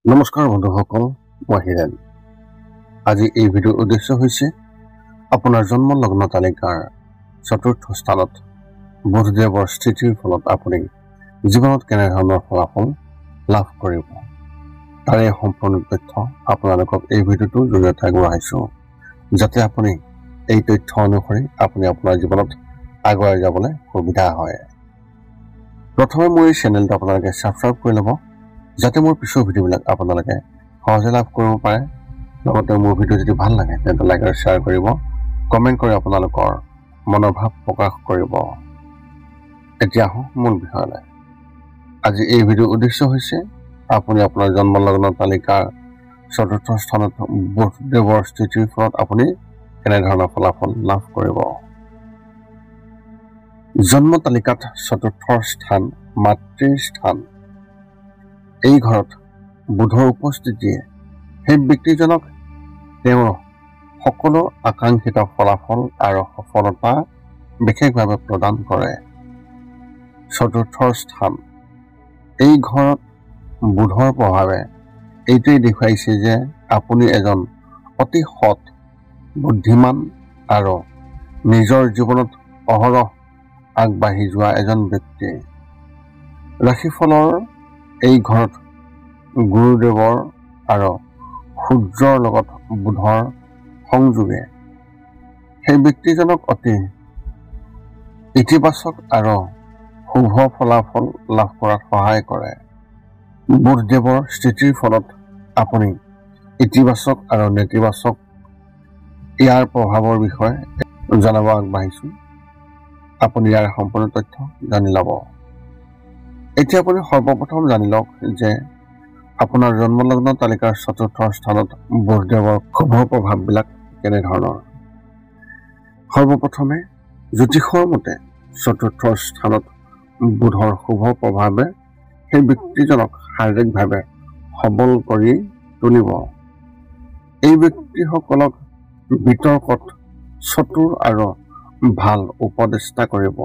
নমস্কাৰ বন্ধুসকল, মই হিৰেন। আজি এই ভিডিঅ'ৰ উদ্দেশ্য হৈছে আপোনাৰ জন্ম লগ্ন তালিকাৰ চতুৰ্থ স্থানত বুধদেৱৰ স্থিতিৰ ফলত আপুনি জীৱনত কেনেধৰণৰ ফলাফল লাভ কৰিব, তাৰে সম্পূৰ্ণ তথ্য আপোনালোকক এই ভিডিঅ'টোৰ জৰিয়তে আগবঢ়াইছোঁ, যাতে আপুনি এই তথ্য অনুসৰি আপুনি আপোনাৰ জীৱনত আগুৱাই যাবলৈ সুবিধা হয়। প্ৰথমে মোৰ এই চেনেলটো আপোনালোকে ছাবস্ক্ৰাইব কৰি ল'ব, যাতে মোৰ পিছৰ ভিডিঅ'বিলাক আপোনালোকে সহজে লাভ কৰিব পাৰে। লগতে মোৰ ভিডিঅ' যদি ভাল লাগে তেন্তে লাইক আৰু শ্বেয়াৰ কৰিব, কমেণ্ট কৰি আপোনালোকৰ মনোভাৱ প্ৰকাশ কৰিব। এতিয়া আহোঁ মূল বিষয়লৈ। আজি এই ভিডিঅ'ৰ উদ্দেশ্য হৈছে আপুনি আপোনাৰ জন্ম লগ্ন তালিকাৰ চতুৰ্থ স্থানত বুধদেৱৰ স্থিতিৰ ফলত আপুনি কেনেধৰণৰ ফলাফল লাভ কৰিব। জন্ম তালিকাত চতুৰ্থ স্থান মাতৃৰ স্থান। এই ঘৰত বুধৰ উপস্থিতিয়ে সেই ব্যক্তিজনক তেওঁৰ সকলো আকাংক্ষিত ফলাফল আৰু সফলতা বিশেষভাৱে প্ৰদান কৰে। চতুৰ্থ স্থান এই ঘৰত বুধৰ প্ৰভাৱে এইটোৱে দেখুৱাইছে যে আপুনি এজন অতি সৎ, বুদ্ধিমান আৰু নিজৰ জীৱনত অহৰহ আগবাঢ়ি যোৱা এজন ব্যক্তি। ৰাশিফলৰ এই ঘৰত গুৰুদেৱৰ আৰু সূৰ্যৰ লগত বুধৰ সংযোগে সেই ব্যক্তিজনক অতি ইতিবাচক আৰু শুভ ফলাফল লাভ কৰাত সহায় কৰে। বুধদেৱৰ স্থিতিৰ ফলত আপুনি ইতিবাচক আৰু নেতিবাচক ইয়াৰ প্ৰভাৱৰ বিষয়ে জনাব আগবাঢ়িছোঁ। আপুনি ইয়াৰ সম্পূৰ্ণ তথ্য জানি ল'ব। এতিয়া আপুনি সৰ্বপ্ৰথম জানি লওক যে আপোনাৰ জন্মলগ্ন তালিকাৰ চতুৰ্থ স্থানত বুধদেৱৰ শুভ প্ৰভাৱবিলাক কেনেধৰণৰ। সৰ্বপ্ৰথমে জ্যোতিষৰ মতে চতুৰ্থ স্থানত বুধৰ শুভ প্ৰভাৱে সেই ব্যক্তিজনক শাৰীৰিকভাৱে সবল কৰি তুলিব। এই ব্যক্তিসকলক বিতৰ্কত চতুৰ আৰু ভাল উপদেষ্টা কৰিব।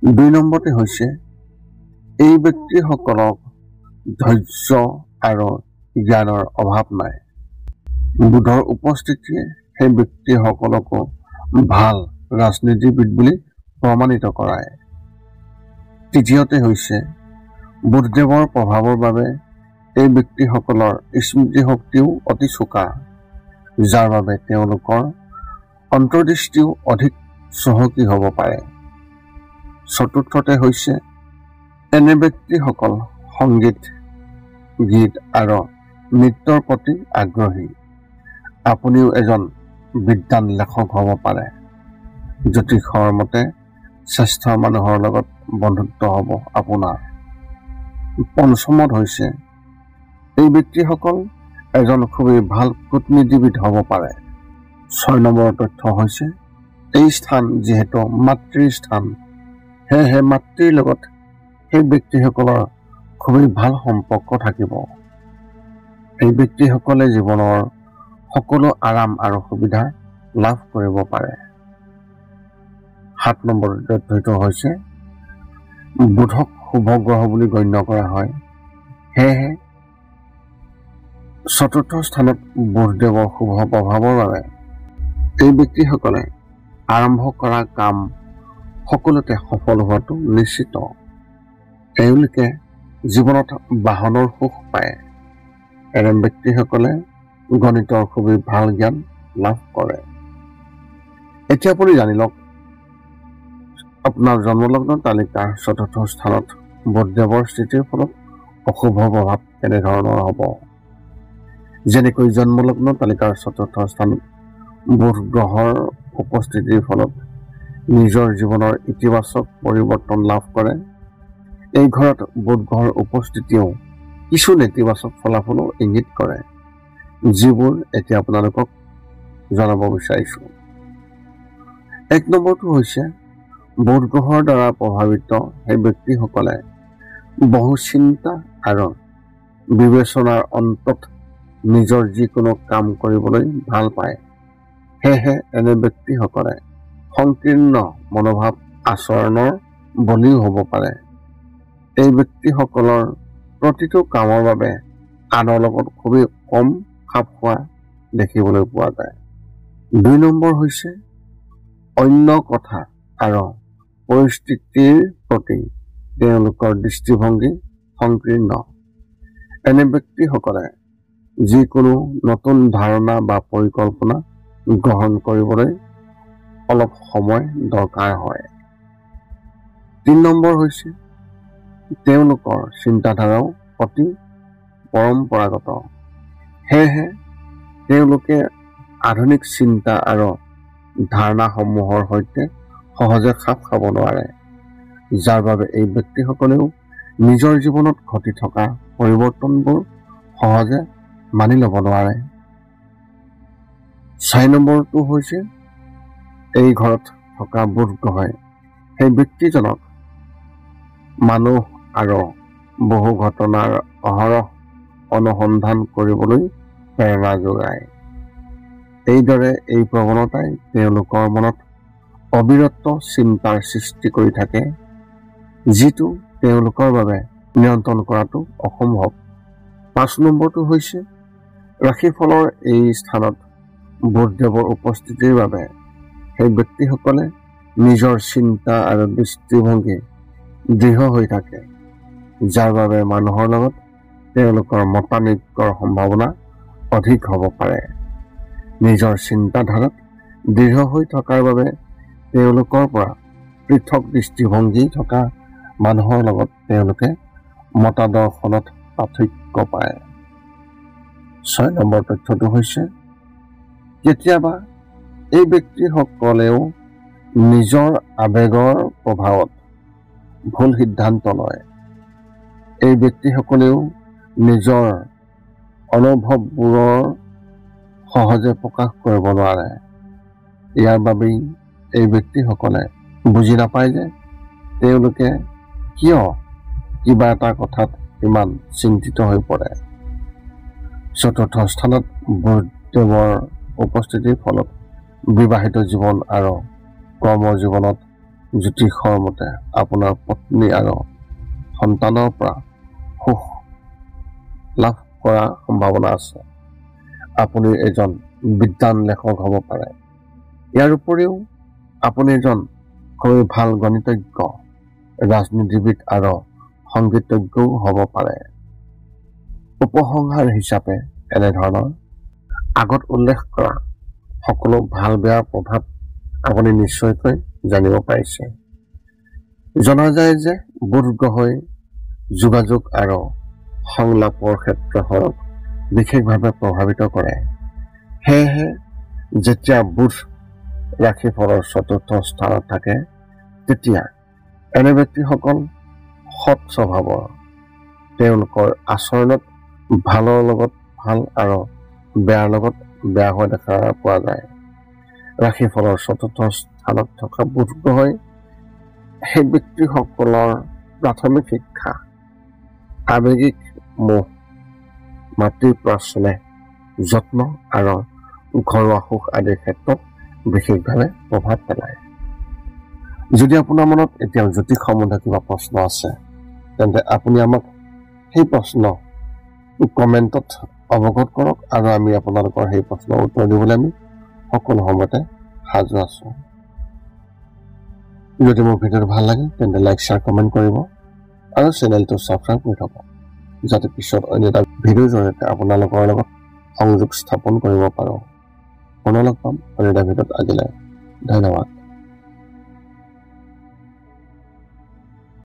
২ নম্বৰতে হৈছে এই ব্যক্তিসকলক ধৈৰ্য আৰু জ্ঞানৰ অভাৱ নাই। বুধৰ উপস্থিতিয়ে সেই ব্যক্তিসকলকো ভাল ৰাজনীতিবিদ বুলি প্ৰমাণিত কৰায়। তৃতীয়তে হৈছে বুধদেৱৰ প্ৰভাৱৰ বাবে এই ব্যক্তিসকলৰ স্মৃতিশক্তিও অতি চোকা, যাৰ বাবে তেওঁলোকৰ অন্তৰ্দৃষ্টিও অধিক চহকী হ'ব পাৰে। চতুৰ্থতে হৈছে এনে ব্যক্তিসকল সংগীত, গীত আৰু নৃত্যৰ প্ৰতি আগ্ৰহী। আপুনিও এজন বিদ্বান লেখক হ'ব পাৰে। জ্যোতিষৰ মতে শ্ৰেষ্ঠ মানুহৰ লগত বন্ধুত্ব হ'ব আপোনাৰ। পঞ্চমত হৈছে এই ব্যক্তিসকল এজন খুবেই ভাল কূটনীতিবিদ হ'ব পাৰে। 6 নম্বৰ তথ্য হৈছে এই স্থান যিহেতু মাতৃৰ স্থান, সেয়েহে মাতৃৰ লগত সেই ব্যক্তিসকলৰ খুবেই ভাল সম্পৰ্ক থাকিব। এই ব্যক্তিসকলে জীৱনৰ সকলো আৰাম আৰু সুবিধা লাভ কৰিব পাৰে। 7 নম্বৰ তথ্যটো হৈছে বুধক শুভ গ্ৰহ বুলি গণ্য কৰা হয়, সেয়েহে চতুৰ্থ স্থানত বুধদেৱৰ শুভ প্ৰভাৱৰ বাবে এই ব্যক্তিসকলে আৰম্ভ কৰা কাম সকলোতে সফল হোৱাটো নিশ্চিত। তেওঁলোকে জীৱনত বাহনৰ সুখ পায়। এনে ব্যক্তিসকলে গণিতৰ খুবেই ভাল জ্ঞান লাভ কৰে। এতিয়া আপুনি জানি লওক আপোনাৰ জন্মলগ্ন তালিকাৰ চতুৰ্থ স্থানত বুধদেৱৰ স্থিতিৰ ফলত অশুভ প্ৰভাৱ কেনেধৰণৰ হ'ব। যেনেকৈ জন্মলগ্ন তালিকাৰ চতুৰ্থ স্থানত বুধ গ্ৰহৰ উপস্থিতিৰ ফলত নিজৰ জীৱনৰ ইতিবাচক পৰিৱৰ্তন লাভ কৰে। এই ঘৰত বুধ গ্ৰহৰ উপস্থিতিয়েও কিছু নেতিবাচক ফলাফলো ইংগিত কৰে, যিবোৰ এতিয়া আপোনালোকক জনাব বিচাৰিছোঁ। 1 নম্বৰটো হৈছে বুধ গ্ৰহৰ দ্বাৰা প্ৰভাৱিত সেই ব্যক্তিসকলে বহু চিন্তা আৰু বিবেচনাৰ অন্তত নিজৰ যিকোনো কাম কৰিবলৈ ভাল পায়। সেয়েহে এনে ব্যক্তিসকলে সংকীৰ্ণ মনোভাৱ আচৰণৰ বলিও হ'ব পাৰে। এই ব্যক্তিসকলৰ প্ৰতিটো কামৰ বাবে আনৰ লগত খুবেই কম খাপ খোৱা দেখিবলৈ পোৱা যায়। 2 নম্বৰ হৈছে অন্য কথা আৰু পৰিস্থিতিৰ প্ৰতি তেওঁলোকৰ দৃষ্টিভংগী সংকীৰ্ণ। এনে ব্যক্তিসকলে যিকোনো নতুন ধাৰণা বা পৰিকল্পনা গ্ৰহণ কৰিবলৈ অলপ সময় দৰকাৰ হয়। 3 নম্বৰ হৈছে তেওঁলোকৰ চিন্তাধাৰাও অতি পৰম্পৰাগত। সেয়েহে তেওঁলোকে আধুনিক চিন্তা আৰু ধাৰণাসমূহৰ সৈতে সহজে খাপ খাব নোৱাৰে, যাৰ বাবে এই ব্যক্তিসকলেও নিজৰ জীৱনত ঘটি থকা পৰিৱৰ্তনবোৰ সহজে মানি ল'ব নোৱাৰে। 4 নম্বৰটো হৈছে এই ঘৰত থকা বোধগম্য সেই ব্যক্তিজনক মানুহ আৰু বহু ঘটনাৰ অহৰহ অনুসন্ধান কৰিবলৈ প্ৰেৰণা যোগায়। এইদৰে এই প্ৰৱণতাই তেওঁলোকৰ মনত অবিৰত চিন্তাৰ সৃষ্টি কৰি থাকে, যিটো তেওঁলোকৰ বাবে নিয়ন্ত্ৰণ কৰাটো অসম্ভৱ। 5 নম্বৰটো হৈছে ৰাশিফলৰ এই স্থানত বুধদেৱৰ উপস্থিতিৰ বাবে সেই ব্যক্তিসকলে নিজৰ চিন্তা আৰু দৃষ্টিভংগী দৃঢ় হৈ থাকে, যাৰ বাবে মানুহৰ লগত তেওঁলোকৰ মতানৈক্যৰ সম্ভাৱনা অধিক হ'ব পাৰে। নিজৰ চিন্তাধাৰাত দৃঢ় হৈ থকাৰ বাবে তেওঁলোকৰ পৰা পৃথক দৃষ্টিভংগী থকা মানুহৰ লগত তেওঁলোকে মতাদৰ্শনত পাৰ্থক্য পায়। 6 নম্বৰ তথ্যটো হৈছে কেতিয়াবা এই ব্যক্তিসকলেও নিজৰ আৱেগৰ প্ৰভাৱত ভুল সিদ্ধান্ত লয়। এই ব্যক্তিসকলেও নিজৰ অনুভৱবোৰৰ সহজে প্ৰকাশ কৰিব নোৱাৰে। ইয়াৰ বাবেই এই ব্যক্তিসকলে বুজি নাপায় যে তেওঁলোকে কিয় কিবা এটা কথাত ইমান চিন্তিত হৈ পৰে। 4ৰ্থ স্থানত বুধদেৱৰ উপস্থিতিৰ ফলত বিবাহিত জীৱন আৰু কৰ্মৰ জীৱনত জ্যোতিষৰ মতে আপোনাৰ পত্নী আৰু সন্তানৰ পৰা সুখ লাভ কৰাৰ সম্ভাৱনা আছে। আপুনি এজন বিদ্বান লেখক হ'ব পাৰে। ইয়াৰ উপৰিও আপুনি এজন খুবেই ভাল গণিতজ্ঞ, ৰাজনীতিবিদ আৰু সংগীতজ্ঞও হ'ব পাৰে। উপসংহাৰ হিচাপে এনেধৰণৰ আগত উল্লেখ কৰা সকলো ভাল বেয়া প্ৰভাৱ আপুনি নিশ্চয়কৈ জানিব পাৰিছে। জনা যায় যে বুধ গ্ৰহই যোগাযোগ আৰু সংলাপৰ ক্ষেত্ৰখনক বিশেষভাৱে প্ৰভাৱিত কৰে। সেয়েহে যেতিয়া বুধ ৰাশিফলৰ 4ৰ্থ স্থানত থাকে, তেতিয়া এনে ব্যক্তিসকল সৎ স্বভাৱৰ। তেওঁলোকৰ আচৰণত ভালৰ লগত ভাল আৰু বেয়াৰ লগত বেয়া হোৱা দেখা পোৱা যায়। ৰাশিফলৰ 4ৰ্থ স্থানত থকা বুধ গ্ৰহই সেই ব্যক্তিসকলৰ প্ৰাথমিক শিক্ষা, আৱেগিক মোহ, মাতৃৰ পৰা স্নেহ, যত্ন আৰু ঘৰুৱা সুখ আদিৰ ক্ষেত্ৰত বিশেষভাৱে প্ৰভাৱ পেলায়। যদি আপোনাৰ মনত এতিয়াও জ্যোতিষ সম্বন্ধীয় কিবা প্ৰশ্ন আছে, তেন্তে আপুনি আমাক সেই প্ৰশ্ন কমেণ্টত অৱগত কৰক আৰু আমি আপোনালোকৰ সেই প্ৰশ্নৰ উত্তৰ দিবলৈ আমি সকলো সময়তে সাজু আছোঁ। যদি মোৰ ভিডিঅ'টো ভাল লাগে তেন্তে লাইক, শ্বেয়াৰ, কমেণ্ট কৰিব আৰু চেনেলটো ছাবস্ক্ৰাইব কৰি থ'ব, যাতে পিছত অন্য এটা ভিডিঅ'ৰ জৰিয়তে আপোনালোকৰ লগত সংযোগ স্থাপন কৰিব পাৰোঁ। পুনৰ লগ পাম অন্য এটা ভিডিঅ'ত। আজিলৈ ধন্যবাদ।